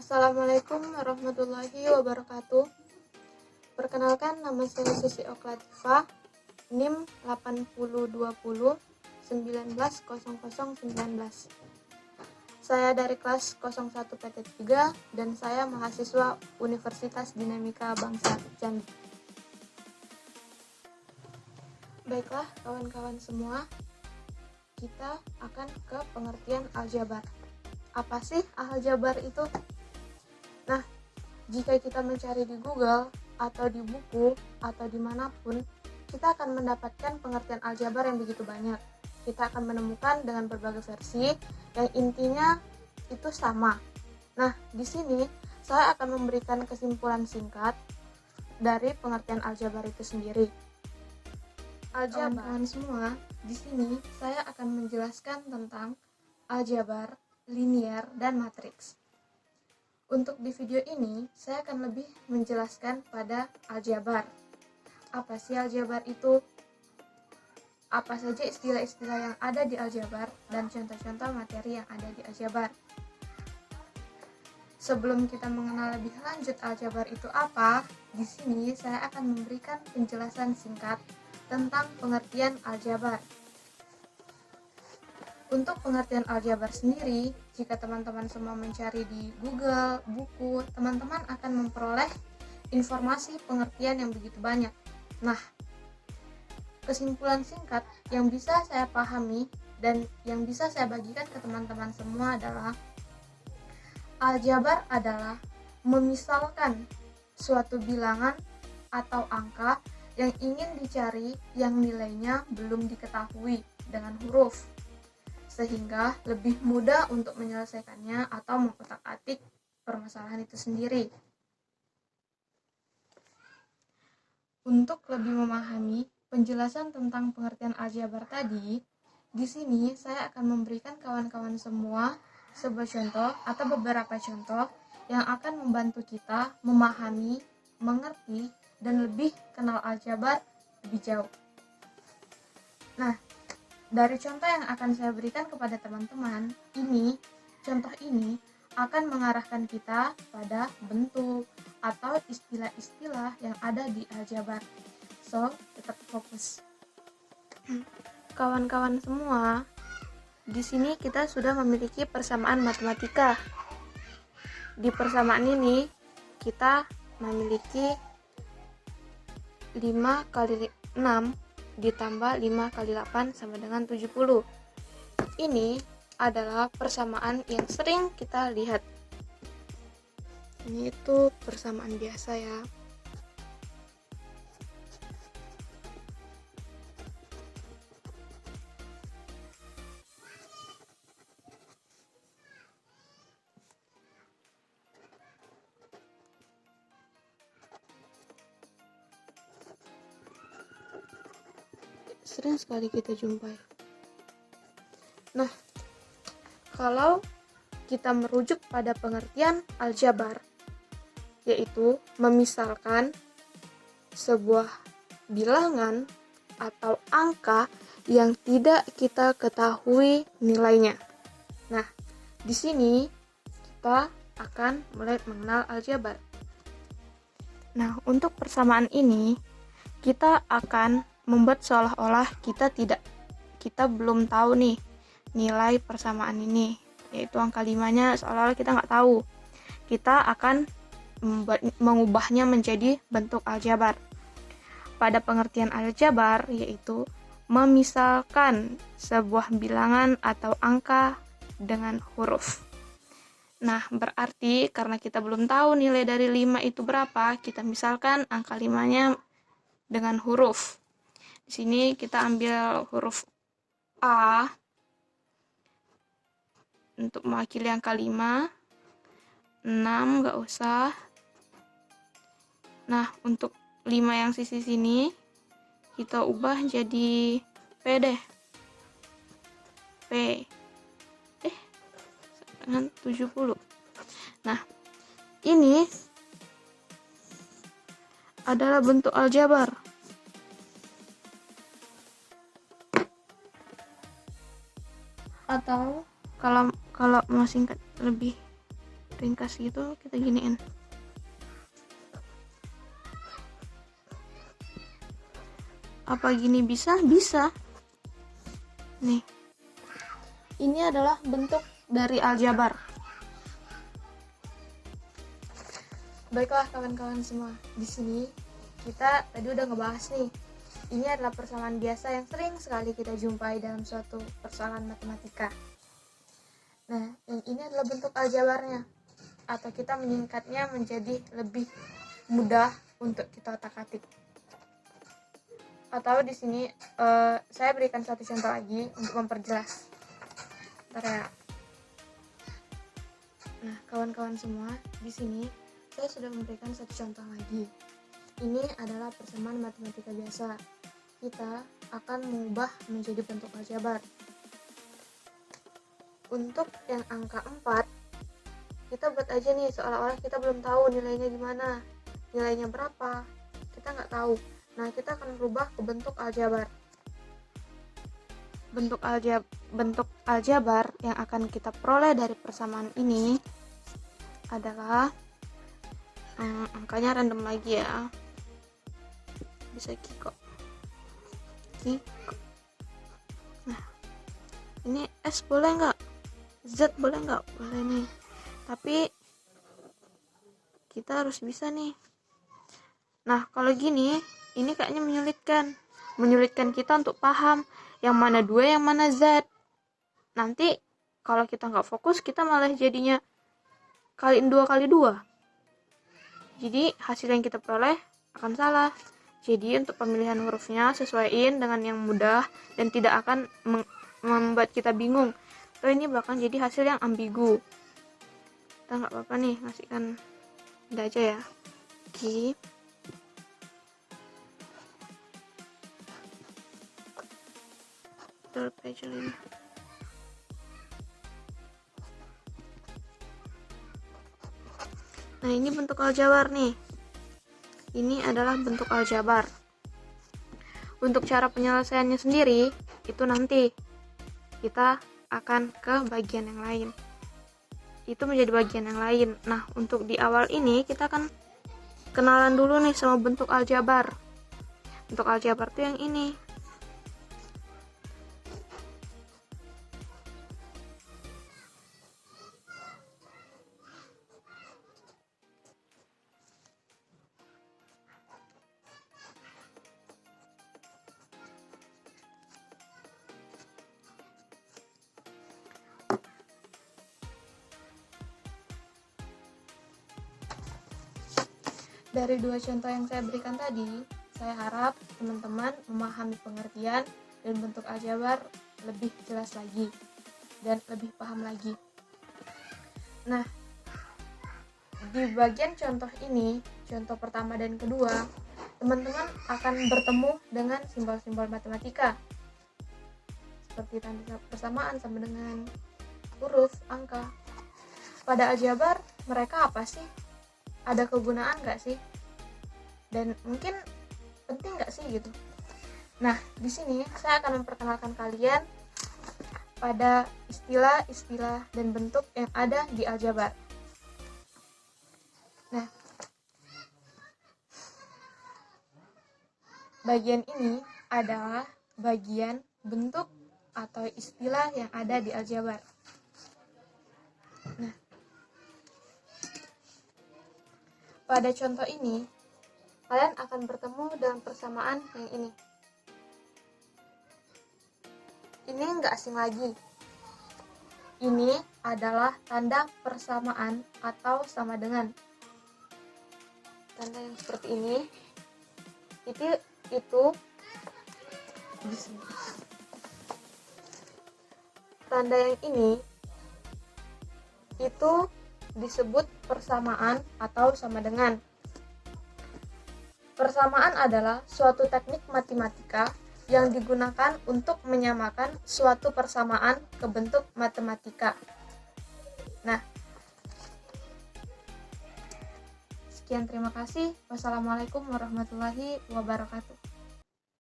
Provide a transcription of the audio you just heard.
Assalamualaikum warahmatullahi wabarakatuh. Perkenalkan, nama saya Sisi Oklativa, NIM 8020190019. Saya dari kelas 01 PT3 dan saya mahasiswa Universitas Dinamika Bangsa Jambi. Baiklah kawan-kawan semua, kita akan ke pengertian aljabar. Apa sih aljabar itu? Nah, jika kita mencari di Google atau di buku atau dimanapun, kita akan mendapatkan pengertian aljabar yang begitu banyak. Kita akan menemukan dengan berbagai versi yang intinya itu sama. Nah, di sini saya akan memberikan kesimpulan singkat dari pengertian aljabar itu sendiri. Kawan-kawan semua, di sini saya akan menjelaskan tentang aljabar, linier, dan matriks. Untuk di video ini, saya akan lebih menjelaskan pada aljabar. Apa sih aljabar itu? Apa saja istilah-istilah yang ada di aljabar dan contoh-contoh materi yang ada di aljabar. Sebelum kita mengenal lebih lanjut aljabar itu apa, di sini saya akan memberikan penjelasan singkat tentang pengertian aljabar. Untuk pengertian aljabar sendiri, jika teman-teman semua mencari di Google, buku, teman-teman akan memperoleh informasi pengertian yang begitu banyak. Nah, kesimpulan singkat yang bisa saya pahami dan yang bisa saya bagikan ke teman-teman semua adalah aljabar adalah memisalkan suatu bilangan atau angka yang ingin dicari yang nilainya belum diketahui dengan huruf, sehingga lebih mudah untuk menyelesaikannya atau mengotak-atik permasalahan itu sendiri. Untuk lebih memahami penjelasan tentang pengertian aljabar tadi, di sini saya akan memberikan kawan-kawan semua sebuah contoh atau beberapa contoh yang akan membantu kita memahami, mengerti, dan lebih kenal aljabar lebih jauh. Nah, dari contoh yang akan saya berikan kepada teman-teman, contoh ini akan mengarahkan kita pada bentuk atau istilah-istilah yang ada di aljabar. So, tetap fokus. Kawan-kawan semua, di sini kita sudah memiliki persamaan matematika. Di persamaan ini, kita memiliki 5 kali 6 ditambah 5 kali 8 sama dengan 70. Ini adalah persamaan yang sering kita lihat. Ini itu persamaan biasa ya. Sering sekali kita jumpai. Nah, kalau kita merujuk pada pengertian aljabar, yaitu memisalkan sebuah bilangan atau angka yang tidak kita ketahui nilainya. Nah, di sini kita akan mulai mengenal aljabar. Nah, untuk persamaan ini kita akan membuat seolah-olah kita belum tahu nih nilai persamaan ini, yaitu angka 5-nya seolah-olah kita nggak tahu. Kita akan mengubahnya menjadi bentuk aljabar. Pada pengertian aljabar, yaitu memisalkan sebuah bilangan atau angka dengan huruf. Nah, berarti karena kita belum tahu nilai dari 5 itu berapa, kita misalkan angka 5-nya dengan huruf. Di sini kita ambil huruf A untuk mewakili angka 5, 6 nggak usah. Nah, untuk 5 yang sisi sini kita ubah jadi P deh. P. Dengan 70. Nah, ini adalah bentuk aljabar. Atau kalau mau singkat lebih ringkas gitu, kita giniin. Apa gini bisa? Bisa. Nih. Ini adalah bentuk dari aljabar. Baiklah kawan-kawan semua. Di sini kita tadi udah ngebahas nih. Ini adalah persamaan biasa yang sering sekali kita jumpai dalam suatu persoalan matematika. Nah, yang ini adalah bentuk aljabarnya, atau kita menyingkatnya menjadi lebih mudah untuk kita otak-atik. Atau di sini saya berikan satu contoh lagi untuk memperjelas. Bentar ya. Nah, kawan-kawan semua, di sini saya sudah memberikan satu contoh lagi. Ini adalah persamaan matematika biasa. Kita akan mengubah menjadi bentuk aljabar. Untuk yang angka 4, kita buat aja nih seolah-olah kita belum tahu nilainya gimana, nilainya berapa, kita nggak tahu. Nah, kita akan berubah ke bentuk aljabar. Bentuk aljabar yang akan kita peroleh dari persamaan ini adalah angkanya random lagi ya, bisa kiko. Nah, ini S boleh nggak? Z boleh nggak? Boleh nih, tapi kita harus bisa nih. Nah, kalau gini, ini kayaknya menyulitkan kita untuk paham yang mana 2, yang mana Z. Nanti kalau kita nggak fokus, kita malah jadinya kaliin 2 kali 2. Jadi hasil yang kita peroleh akan salah. Jadi untuk pemilihan hurufnya sesuaiin dengan yang mudah dan tidak akan membuat kita bingung. So ini bahkan jadi hasil yang ambigu. Kita nggak apa-apa nih ngasihkan udah aja ya. Oke. Third page ini. Nah, ini bentuk aljabar nih. Ini adalah bentuk aljabar. Untuk cara penyelesaiannya sendiri, itu nanti kita akan ke bagian yang lain. Itu menjadi bagian yang lain. Nah, untuk di awal ini kita akan kenalan dulu nih sama bentuk aljabar. Bentuk aljabar tuh yang ini. Dari 2 contoh yang saya berikan tadi, saya harap teman-teman memahami pengertian dan bentuk aljabar lebih jelas lagi dan lebih paham lagi. Nah, di bagian contoh ini, contoh pertama dan kedua, teman-teman akan bertemu dengan simbol-simbol matematika seperti tanda persamaan sama dengan huruf, angka. Pada aljabar mereka apa sih? Ada kegunaan nggak sih? Dan mungkin penting nggak sih gitu? Nah, di sini saya akan memperkenalkan kalian pada istilah-istilah dan bentuk yang ada di aljabar. Nah, bagian ini adalah bagian bentuk atau istilah yang ada di aljabar. Nah, pada contoh ini, kalian akan bertemu dengan persamaan yang ini. Ini nggak asing lagi. Ini adalah tanda persamaan atau sama dengan. Tanda yang seperti ini, itu tanda yang ini itu disebut persamaan atau sama dengan. Persamaan adalah suatu teknik matematika yang digunakan untuk menyamakan suatu persamaan ke bentuk matematika. Nah, sekian, terima kasih. Wassalamualaikum warahmatullahi wabarakatuh.